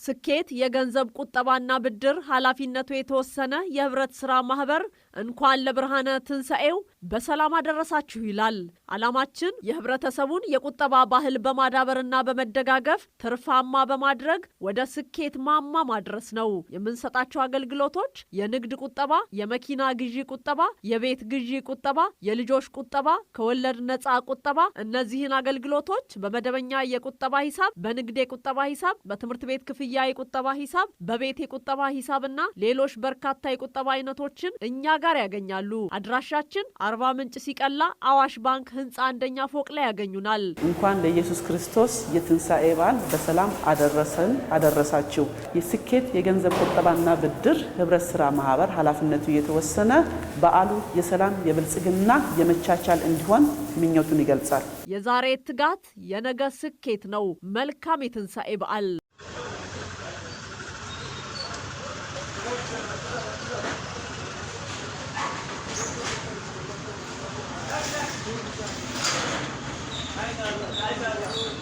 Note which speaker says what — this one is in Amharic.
Speaker 1: ስኬት የገንዘብ ቁጠባና ብድር ኃላፊነቱ የተወሰነ የህብረት ሥራ ማህበር እንኳን ለብርሃነ ትንሣኤው በሰላም አደረሳችሁ ይላል። ዓላማችን የህብረተሰቡን የቁጠባ ባህል በማዳበርና በመደጋገፍ ትርፋማ በማድረግ ወደ ስኬት ማማ ማድረስ ነው። የምንሰጣቸው አገልግሎቶች የንግድ ቁጠባ፣ የመኪና ግዢ ቁጠባ፣ የቤት ግዢ ቁጠባ፣ የልጆች ቁጠባ፣ ከወለድ ነፃ ቁጠባ። እነዚህን አገልግሎቶች በመደበኛ የቁጠባ ሂሳብ፣ በንግድ የቁጠባ ሂሳብ፣ በትምህርት ቤት ክፍያ የቁጠባ ሂሳብ፣ በቤት የቁጠባ ሂሳብና ሌሎች በርካታ የቁጠባ አይነቶችን እኛ ጋር ያገኛሉ። አድራሻችን አርባ ምንጭ ሲቀላ አዋሽ ባንክ ህንፃ አንደኛ ፎቅ ላይ ያገኙናል።
Speaker 2: እንኳን ለኢየሱስ ክርስቶስ የትንሣኤ በዓል በሰላም አደረሰን አደረሳችሁ። የስኬት የገንዘብ ቁጠባና ብድር ህብረት ሥራ ማህበር ኃላፊነቱ የተወሰነ በዓሉ የሰላም የብልጽግና የመቻቻል እንዲሆን ምኞቱን ይገልጻል።
Speaker 1: የዛሬ ትጋት የነገ ስኬት ነው። መልካም የትንሣኤ በዓል።
Speaker 3: I got it.